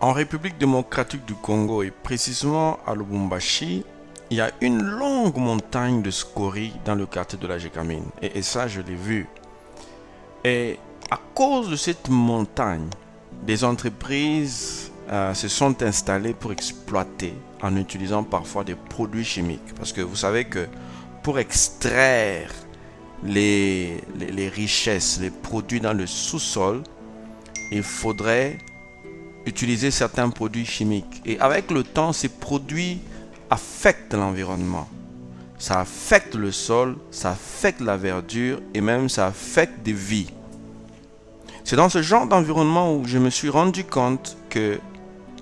En République démocratique du Congo et précisément à Lubumbashi, il y a une longue montagne de scories dans le quartier de la Gécamine. Et ça, je l'ai vu. Et à cause de cette montagne, des entreprises se sont installées pour exploiter en utilisant parfois des produits chimiques. Parce que vous savez que pour extraire les richesses, les produits dans le sous-sol, il faudrait utiliser certains produits chimiques. Et avec le temps, ces produits affectent l'environnement. Ça affecte le sol, ça affecte la verdure et même ça affecte des vies. C'est dans ce genre d'environnement où je me suis rendu compte que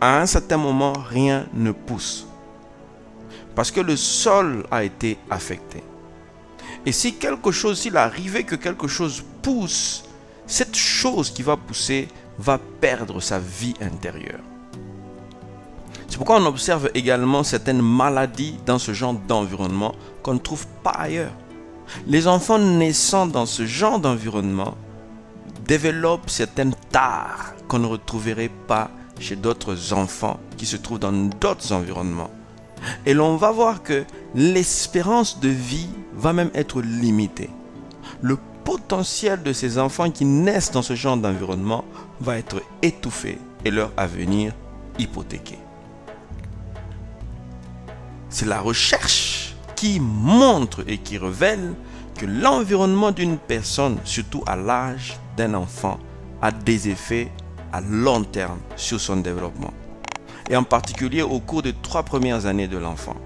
à un certain moment, rien ne pousse. Parce que le sol a été affecté. Et si s'il arrivait que quelque chose pousse, cette chose qui va pousser va perdre sa vie intérieure. C'est pourquoi on observe également certaines maladies dans ce genre d'environnement qu'on ne trouve pas ailleurs. Les enfants naissant dans ce genre d'environnement développent certaines tares qu'on ne retrouverait pas chez d'autres enfants qui se trouvent dans d'autres environnements. Et l'on va voir que l'espérance de vie va même être limitée. Le potentiel de ces enfants qui naissent dans ce genre d'environnement va être étouffé et leur avenir hypothéqué. C'est la recherche qui montre et qui révèle que l'environnement d'une personne, surtout à l'âge d'un enfant, a des effets à long terme sur son développement. Et en particulier au cours des 3 premières années de l'enfant.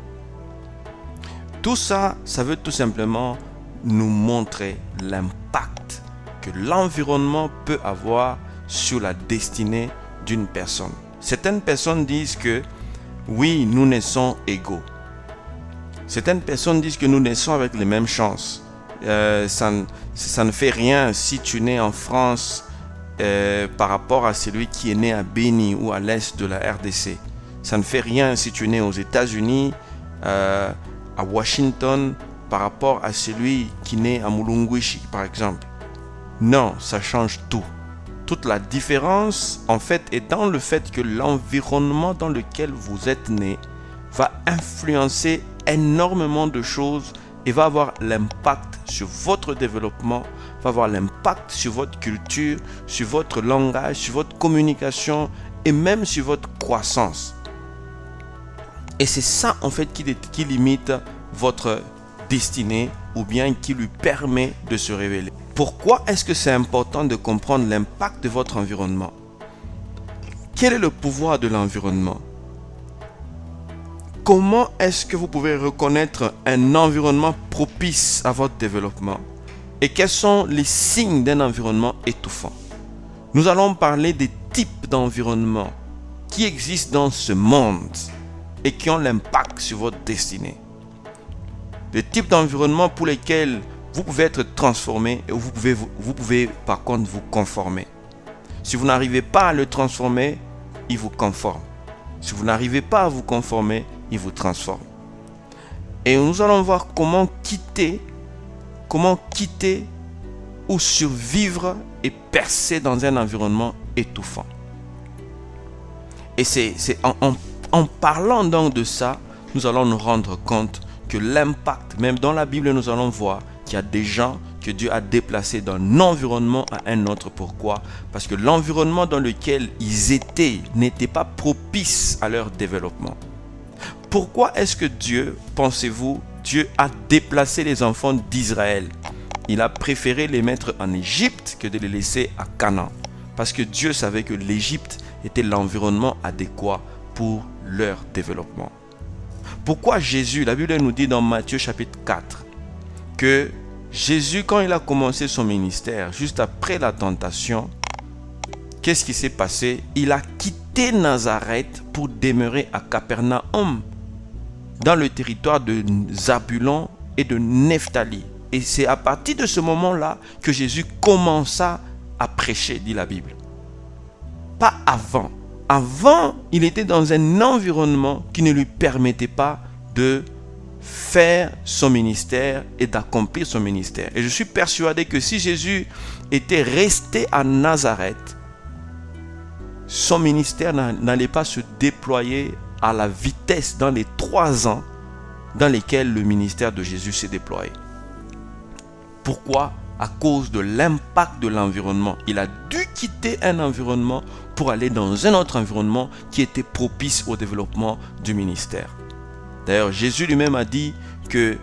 Tout ça, ça veut tout simplement nous montrer l'impact que l'environnement peut avoir sur la destinée d'une personne. Certaines personnes disent que oui, nous naissons égaux. Certaines personnes disent que nous naissons avec les mêmes chances. Ça ne fait rien si tu nais en France par rapport à celui qui est né à Beni ou à l'est de la RDC. Ça ne fait rien si tu nais aux États-Unis, à Washington, par rapport à celui qui naît à Mulunguishi, par exemple. Non, ça change tout. Toute la différence, en fait, est dans le fait que l'environnement dans lequel vous êtes né va influencer énormément de choses et va avoir l'impact sur votre développement, va avoir l'impact sur votre culture, sur votre langage, sur votre communication et même sur votre croissance. Et c'est ça, en fait, qui limite votre destinée ou bien qui lui permet de se révéler. Pourquoi est-ce que c'est important de comprendre l'impact de votre environnement? Quel est le pouvoir de l'environnement? Comment est-ce que vous pouvez reconnaître un environnement propice à votre développement? Et quels sont les signes d'un environnement étouffant? Nous allons parler des types d'environnement qui existent dans ce monde et qui ont l'impact sur votre destinée. Des types d'environnement pour lesquels vous pouvez être transformé et vous pouvez par contre vous conformer. Si vous n'arrivez pas à le transformer, il vous conforme. Si vous n'arrivez pas à vous conformer, il vous transforme. Et nous allons voir comment quitter ou survivre et percer dans un environnement étouffant. Et c'est en parlant donc de ça, nous allons nous rendre compte que l'impact, même dans la Bible, nous allons voir qu'il y a des gens que Dieu a déplacés d'un environnement à un autre. Pourquoi? Parce que l'environnement dans lequel ils étaient n'était pas propice à leur développement. Pourquoi est-ce que Dieu, pensez-vous, Dieu a déplacé les enfants d'Israël? Il a préféré les mettre en Égypte que de les laisser à Canaan. Parce que Dieu savait que l'Égypte était l'environnement adéquat pour leur développement. Pourquoi Jésus, la Bible nous dit dans Matthieu chapitre 4, que Jésus, quand il a commencé son ministère, juste après la tentation, qu'est-ce qui s'est passé? Il a quitté Nazareth pour demeurer à Capernaum, dans le territoire de Zabulon et de Nephtali. Et c'est à partir de ce moment-là que Jésus commença à prêcher, dit la Bible. Pas avant. Avant, il était dans un environnement qui ne lui permettait pas de faire son ministère et d'accomplir son ministère. Et je suis persuadé que si Jésus était resté à Nazareth, son ministère n'allait pas se déployer à la vitesse dans les 3 ans dans lesquels le ministère de Jésus s'est déployé. Pourquoi? À cause de l'impact de l'environnement. Il a dû quitter un environnement pour aller dans un autre environnement qui était propice au développement du ministère. D'ailleurs, Jésus lui-même a dit que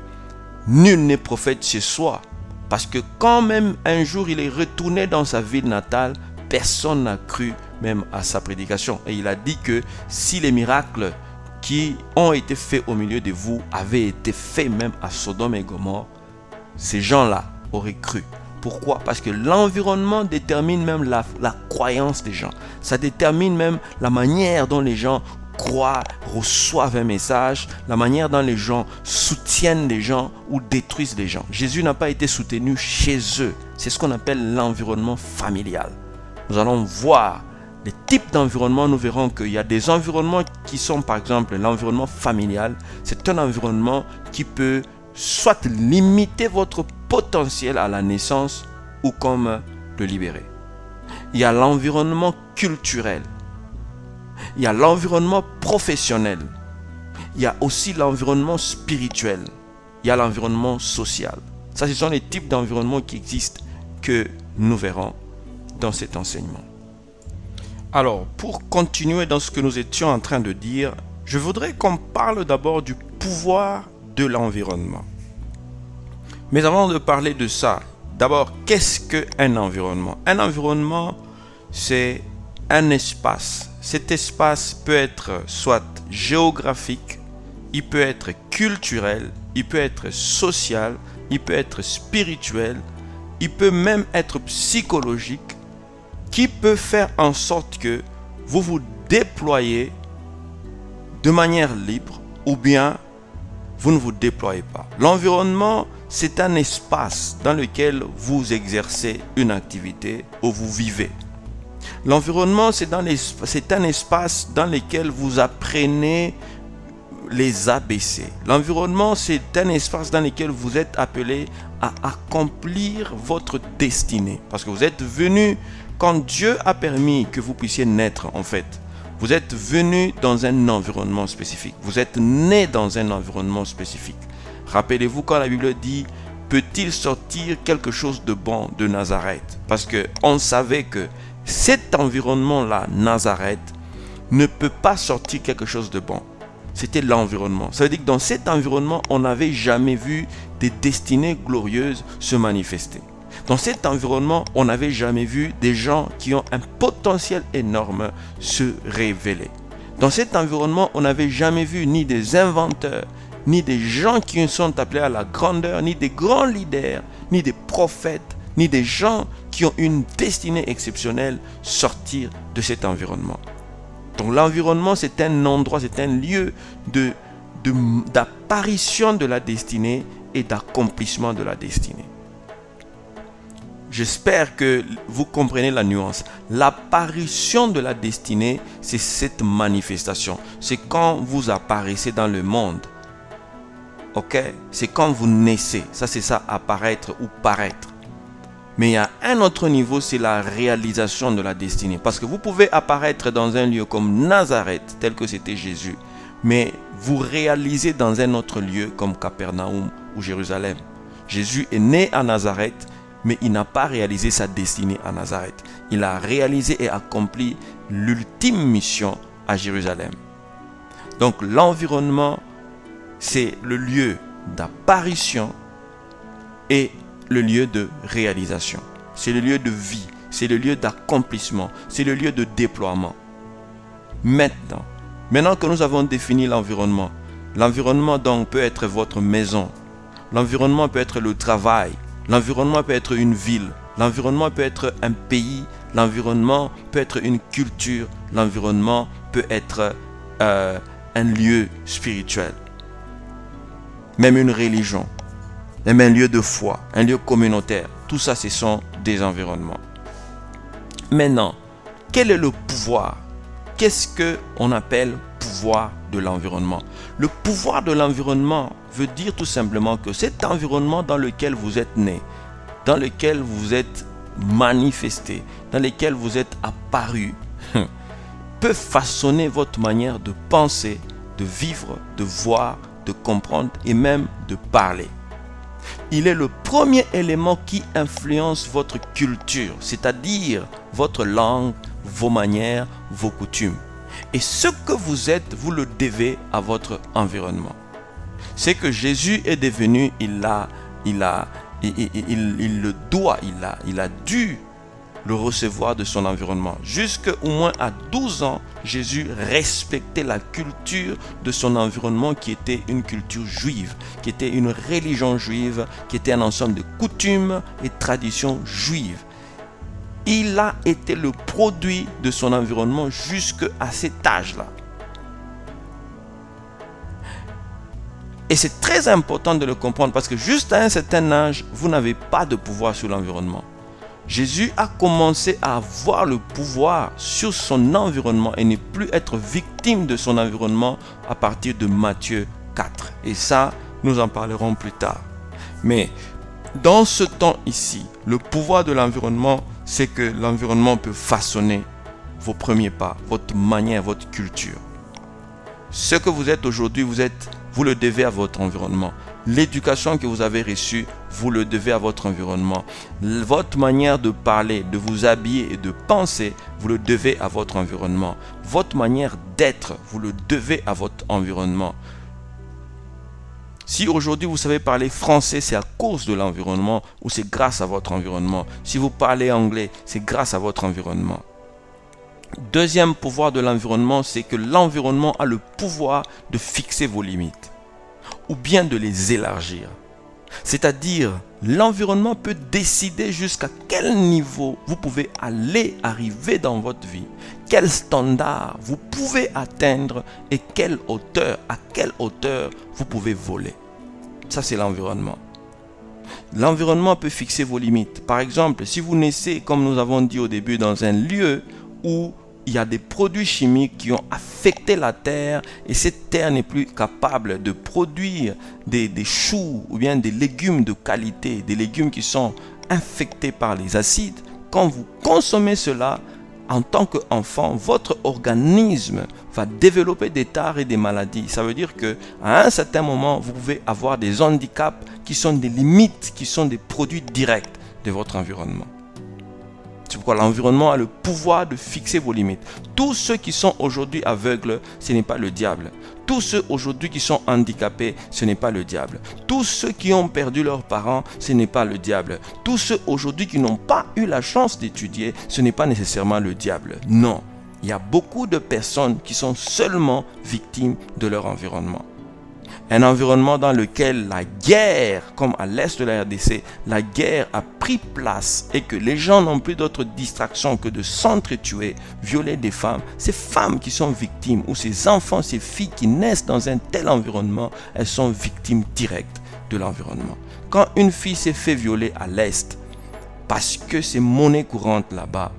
nul n'est prophète chez soi. Parce que quand même un jour il est retourné dans sa ville natale, personne n'a cru même à sa prédication. Et il a dit que si les miracles qui ont été faits au milieu de vous avaient été faits même à Sodome et Gomorrhe, ces gens-là auraient cru. Pourquoi? Parce que l'environnement détermine même la croyance des gens. Ça détermine même la manière dont les gens croient, reçoivent un message, la manière dont les gens soutiennent les gens ou détruisent les gens. Jésus n'a pas été soutenu chez eux. C'est ce qu'on appelle l'environnement familial. Nous allons voir les types d'environnements. Nous verrons qu'il y a des environnements qui sont par exemple l'environnement familial. C'est un environnement qui peut soit limiter votre potentiel à la naissance ou comme le libérer. Il y a l'environnement culturel. Il y a l'environnement professionnel. Il y a aussi l'environnement spirituel. Il y a l'environnement social. Ça, ce sont les types d'environnements qui existent que nous verrons dans cet enseignement. Alors, pour continuer dans ce que nous étions en train de dire, je voudrais qu'on parle d'abord du pouvoir de l'environnement. Mais avant de parler de ça, d'abord, qu'est-ce qu'un environnement? Un environnement, c'est un espace. Cet espace peut être soit géographique, il peut être culturel, il peut être social, il peut être spirituel, il peut même être psychologique, qui peut faire en sorte que vous vous déployez de manière libre ou bien vous ne vous déployez pas. L'environnement, c'est un espace dans lequel vous exercez une activité ou vous vivez. L'environnement, c'est un espace dans lequel vous apprenez les ABC. L'environnement, c'est un espace dans lequel vous êtes appelé à accomplir votre destinée. Parce que vous êtes venu, quand Dieu a permis que vous puissiez naître, en fait, vous êtes venu dans un environnement spécifique. Vous êtes né dans un environnement spécifique. Rappelez-vous quand la Bible dit « Peut-il sortir quelque chose de bon de Nazareth ?» Parce qu'on savait que cet environnement-là, Nazareth, ne peut pas sortir quelque chose de bon. C'était l'environnement. Ça veut dire que dans cet environnement, on n'avait jamais vu des destinées glorieuses se manifester. Dans cet environnement, on n'avait jamais vu des gens qui ont un potentiel énorme se révéler. Dans cet environnement, on n'avait jamais vu ni des inventeurs, ni des gens qui sont appelés à la grandeur, ni des grands leaders, ni des prophètes, ni des gens qui ont une destinée exceptionnelle sortir de cet environnement. Donc l'environnement, c'est un endroit, c'est un lieu d'apparition de la destinée et d'accomplissement de la destinée. J'espère que vous comprenez la nuance. L'apparition de la destinée, c'est cette manifestation. C'est quand vous apparaissez dans le monde. Ok? C'est quand vous naissez. Ça, c'est ça, apparaître ou paraître. Mais il y a un autre niveau, c'est la réalisation de la destinée. Parce que vous pouvez apparaître dans un lieu comme Nazareth, tel que c'était Jésus. Mais vous réalisez dans un autre lieu comme Capernaum ou Jérusalem. Jésus est né à Nazareth, mais il n'a pas réalisé sa destinée à Nazareth. Il a réalisé et accompli l'ultime mission à Jérusalem. Donc l'environnement, c'est le lieu d'apparition et le lieu de réalisation. C'est le lieu de vie, c'est le lieu d'accomplissement, c'est le lieu de déploiement. Maintenant que nous avons défini l'environnement, l'environnement donc peut être votre maison, l'environnement peut être le travail, l'environnement peut être une ville, l'environnement peut être un pays, l'environnement peut être une culture, l'environnement peut être un lieu spirituel, même une religion, même un lieu de foi, un lieu communautaire. Tout ça, ce sont des environnements. Maintenant, quel est le pouvoir? Qu'est-ce qu'on appelle pouvoir de l'environnement? Le pouvoir de l'environnement veut dire tout simplement que cet environnement dans lequel vous êtes né, dans lequel vous êtes manifesté, dans lequel vous êtes apparu, peut façonner votre manière de penser, de vivre, de voir, de comprendre et même de parler. Il est le premier élément qui influence votre culture, c'est-à-dire votre langue, vos manières, vos coutumes. Et ce que vous êtes, vous le devez à votre environnement. C'est que Jésus est devenu, il le doit, il a dû le recevoir de son environnement. Jusqu'au moins à 12 ans, Jésus respectait la culture de son environnement qui était une culture juive, qui était une religion juive, qui était un ensemble de coutumes et traditions juives. Il a été le produit de son environnement jusqu'à cet âge-là. Et c'est très important de le comprendre parce que juste à un certain âge, vous n'avez pas de pouvoir sur l'environnement. Jésus a commencé à avoir le pouvoir sur son environnement et ne plus être victime de son environnement à partir de Matthieu 4. Et ça, nous en parlerons plus tard. Mais dans ce temps ici, le pouvoir de l'environnement, c'est que l'environnement peut façonner vos premiers pas, votre manière, votre culture. Ce que vous êtes aujourd'hui, vous le devez à votre environnement. L'éducation que vous avez reçue, vous le devez à votre environnement. Votre manière de parler, de vous habiller et de penser, vous le devez à votre environnement. Votre manière d'être, vous le devez à votre environnement. Si aujourd'hui vous savez parler français, c'est à cause de l'environnement ou c'est grâce à votre environnement. Si vous parlez anglais, c'est grâce à votre environnement. Deuxième pouvoir de l'environnement, c'est que l'environnement a le pouvoir de fixer vos limites ou bien de les élargir. C'est-à-dire, l'environnement peut décider jusqu'à quel niveau vous pouvez arriver dans votre vie, quel standard vous pouvez atteindre et à quelle hauteur vous pouvez voler. Ça, c'est l'environnement. L'environnement peut fixer vos limites. Par exemple, si vous naissez, comme nous avons dit au début, dans un lieu où il y a des produits chimiques qui ont affecté la terre et cette terre n'est plus capable de produire des choux ou bien des légumes de qualité, des légumes qui sont infectés par les acides. Quand vous consommez cela, en tant qu'enfant, votre organisme va développer des tares et des maladies. Ça veut dire qu'à un certain moment, vous pouvez avoir des handicaps qui sont des limites, qui sont des produits directs de votre environnement. C'est pourquoi l'environnement a le pouvoir de fixer vos limites. Tous ceux qui sont aujourd'hui aveugles, ce n'est pas le diable. Tous ceux aujourd'hui qui sont handicapés, ce n'est pas le diable. Tous ceux qui ont perdu leurs parents, ce n'est pas le diable. Tous ceux aujourd'hui qui n'ont pas eu la chance d'étudier, ce n'est pas nécessairement le diable. Non, il y a beaucoup de personnes qui sont seulement victimes de leur environnement. Un environnement dans lequel la guerre, comme à l'est de la RDC, la guerre a pris place et que les gens n'ont plus d'autre distraction que de s'entretuer, violer des femmes. Ces femmes qui sont victimes ou ces enfants, ces filles qui naissent dans un tel environnement, elles sont victimes directes de l'environnement. Quand une fille s'est fait violer à l'est parce que c'est monnaie courante là-bas,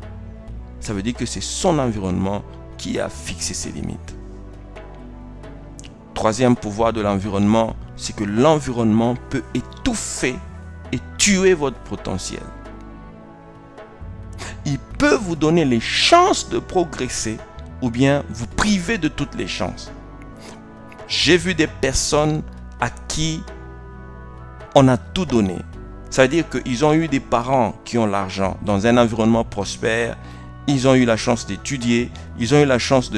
ça veut dire que c'est son environnement qui a fixé ses limites. Troisième pouvoir de l'environnement, c'est que l'environnement peut étouffer et tuer votre potentiel. Il peut vous donner les chances de progresser ou bien vous priver de toutes les chances. J'ai vu des personnes à qui on a tout donné. Ça veut dire qu'ils ont eu des parents qui ont l'argent dans un environnement prospère. Ils ont eu la chance d'étudier, ils ont eu la chance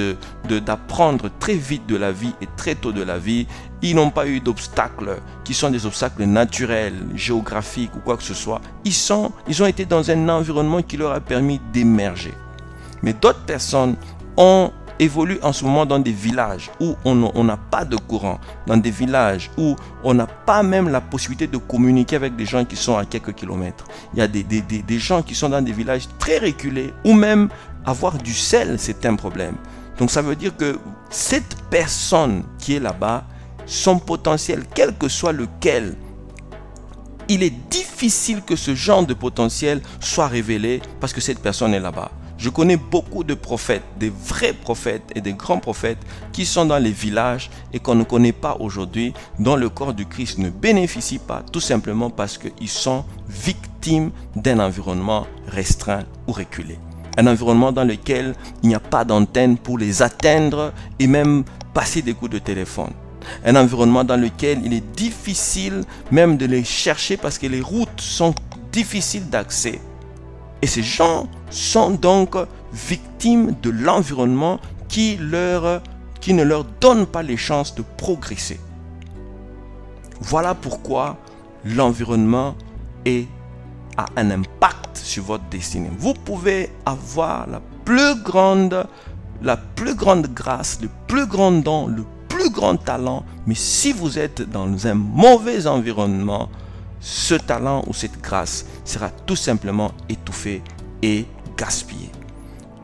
d'apprendre très vite de la vie et très tôt de la vie. Ils n'ont pas eu d'obstacles qui sont des obstacles naturels, géographiques ou quoi que ce soit. Ils ont été dans un environnement qui leur a permis d'émerger. Mais d'autres personnes évoluent en ce moment dans des villages où on n'a pas de courant, dans des villages où on n'a pas même la possibilité de communiquer avec des gens qui sont à quelques kilomètres. Il y a des gens qui sont dans des villages très reculés ou même avoir du sel, c'est un problème. Donc ça veut dire que cette personne qui est là-bas, son potentiel, quel que soit lequel, il est difficile que ce genre de potentiel soit révélé parce que cette personne est là-bas. Je connais beaucoup de prophètes, des vrais prophètes et des grands prophètes qui sont dans les villages et qu'on ne connaît pas aujourd'hui, dont le corps du Christ ne bénéficie pas tout simplement parce qu'ils sont victimes d'un environnement restreint ou reculé. Un environnement dans lequel il n'y a pas d'antenne pour les atteindre et même passer des coups de téléphone. Un environnement dans lequel il est difficile même de les chercher parce que les routes sont difficiles d'accès. Et ces gens sont donc victimes de l'environnement qui ne leur donne pas les chances de progresser. Voilà pourquoi l'environnement a un impact sur votre destinée. Vous pouvez avoir la plus grande grâce, le plus grand don, le plus grand talent, mais si vous êtes dans un mauvais environnement, ce talent ou cette grâce sera tout simplement étouffé et gaspillé.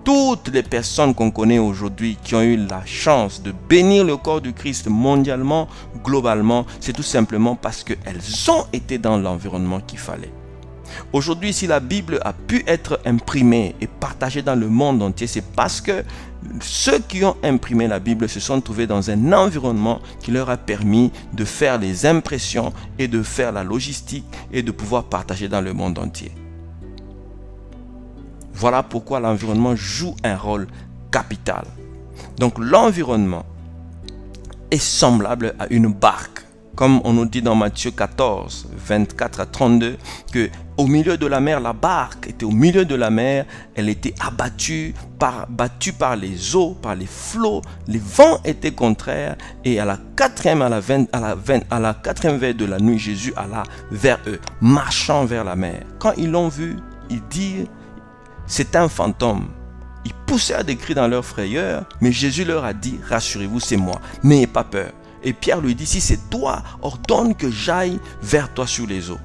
Toutes les personnes qu'on connaît aujourd'hui qui ont eu la chance de bénir le corps du Christ mondialement, globalement, c'est tout simplement parce qu'elles ont été dans l'environnement qu'il fallait. Aujourd'hui, si la Bible a pu être imprimée et partagée dans le monde entier, c'est parce que ceux qui ont imprimé la Bible se sont trouvés dans un environnement qui leur a permis de faire les impressions et de faire la logistique et de pouvoir partager dans le monde entier. Voilà pourquoi l'environnement joue un rôle capital. Donc l'environnement est semblable à une barque. Comme on nous dit dans Matthieu 14, 24 à 32, que au milieu de la mer, la barque était au milieu de la mer, elle était battue par les eaux, par les flots, les vents étaient contraires et à la quatrième veille de la nuit, Jésus alla vers eux, marchant vers la mer. Quand ils l'ont vu, ils dirent, c'est un fantôme. Ils poussèrent des cris dans leur frayeur, mais Jésus leur a dit, rassurez-vous, c'est moi, n'ayez pas peur. Et Pierre lui dit, si c'est toi, ordonne que j'aille vers toi sur les eaux.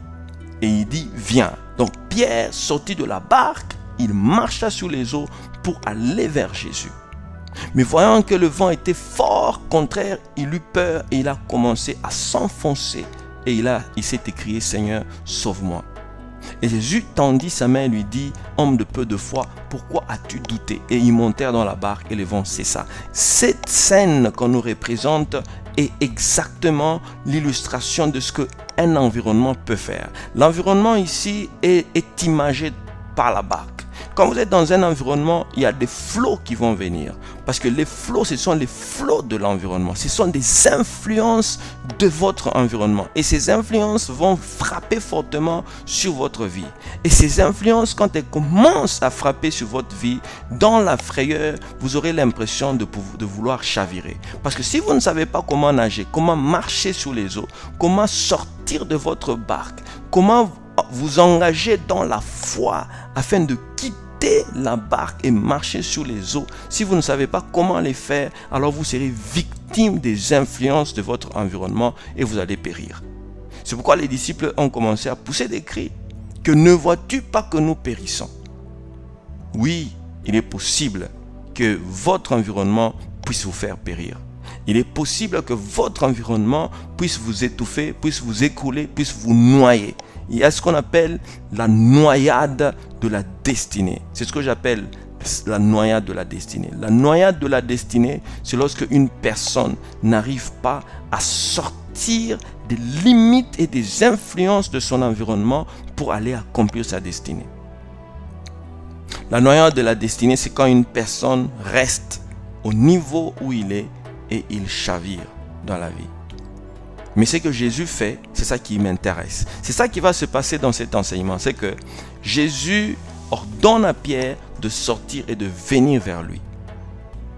Et il dit, viens. Donc Pierre sortit de la barque, il marcha sur les eaux pour aller vers Jésus. Mais voyant que le vent était fort contraire, il eut peur et il a commencé à s'enfoncer. Et il s'est écrié, Seigneur, sauve-moi. Et Jésus tendit sa main et lui dit, homme de peu de foi, pourquoi as-tu douté? Et ils montèrent dans la barque et le vent cessa. Cette scène qu'on nous représente est exactement l'illustration de ce qu'un environnement peut faire. L'environnement ici est imagé par la barque. Quand vous êtes dans un environnement, il y a des flots qui vont venir. Parce que les flots, ce sont les flots de l'environnement. Ce sont des influences de votre environnement. Et ces influences vont frapper fortement sur votre vie. Et ces influences, quand elles commencent à frapper sur votre vie, dans la frayeur, vous aurez l'impression de vouloir chavirer. Parce que si vous ne savez pas comment nager, comment marcher sur les eaux, comment sortir de votre barque, comment vous engager dans la foi afin de quitter la barque et marcher sur les eaux. Si vous ne savez pas comment les faire, alors vous serez victime des influences de votre environnement et vous allez périr. C'est pourquoi les disciples ont commencé à pousser des cris. Que ne vois-tu pas que nous périssons? Oui, il est possible que votre environnement puisse vous faire périr. Il est possible que votre environnement puisse vous étouffer, puisse vous écrouler, puisse vous noyer. Il y a ce qu'on appelle la noyade de la destinée. C'est ce que j'appelle la noyade de la destinée. La noyade de la destinée, c'est lorsque une personne n'arrive pas à sortir des limites et des influences de son environnement pour aller accomplir sa destinée. La noyade de la destinée, c'est quand une personne reste au niveau où il est et il chavire dans la vie. Mais ce que Jésus fait, c'est ça qui m'intéresse. C'est ça qui va se passer dans cet enseignement. C'est que Jésus ordonne à Pierre de sortir et de venir vers lui.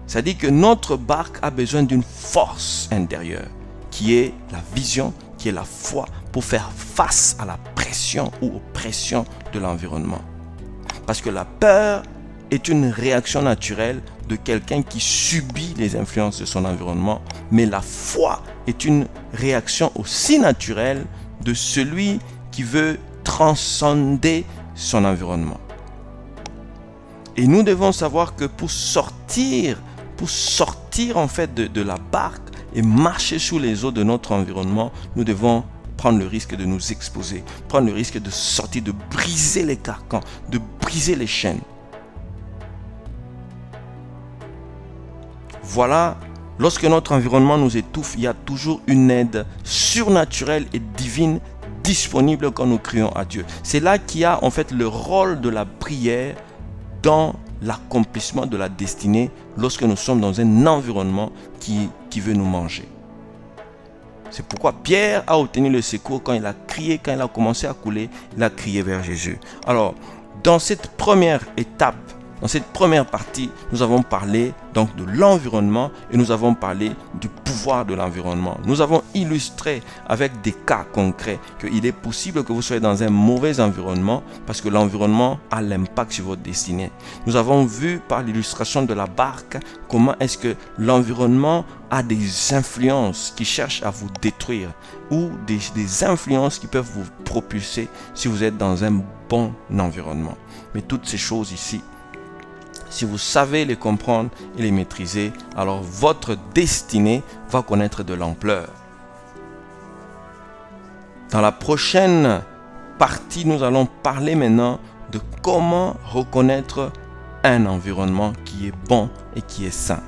C'est-à-dire que notre barque a besoin d'une force intérieure, qui est la vision, qui est la foi, pour faire face à la pression ou aux pressions de l'environnement. Parce que la peur est une réaction naturelle de quelqu'un qui subit les influences de son environnement, mais la foi est une réaction aussi naturelle de celui qui veut transcender son environnement. Et nous devons savoir que pour sortir en fait de la barque et marcher sous les eaux de notre environnement, nous devons prendre le risque de nous exposer, prendre le risque de sortir, de briser les carcans, de briser les chaînes. Voilà, lorsque notre environnement nous étouffe, il y a toujours une aide surnaturelle et divine disponible quand nous crions à Dieu. C'est là qu'il y a en fait le rôle de la prière dans l'accomplissement de la destinée lorsque nous sommes dans un environnement qui veut nous manger. C'est pourquoi Pierre a obtenu le secours quand il a crié, quand il a commencé à couler, il a crié vers Jésus. Alors, dans cette première étape, dans cette première partie, nous avons parlé donc de l'environnement et nous avons parlé du pouvoir de l'environnement. Nous avons illustré avec des cas concrets qu'il est possible que vous soyez dans un mauvais environnement parce que l'environnement a l'impact sur votre destinée. Nous avons vu par l'illustration de la barque comment est-ce que l'environnement a des influences qui cherchent à vous détruire ou des influences qui peuvent vous propulser si vous êtes dans un bon environnement. Mais toutes ces choses ici, si vous savez les comprendre et les maîtriser, alors votre destinée va connaître de l'ampleur. Dans la prochaine partie, nous allons parler maintenant de comment reconnaître un environnement qui est bon et qui est sain.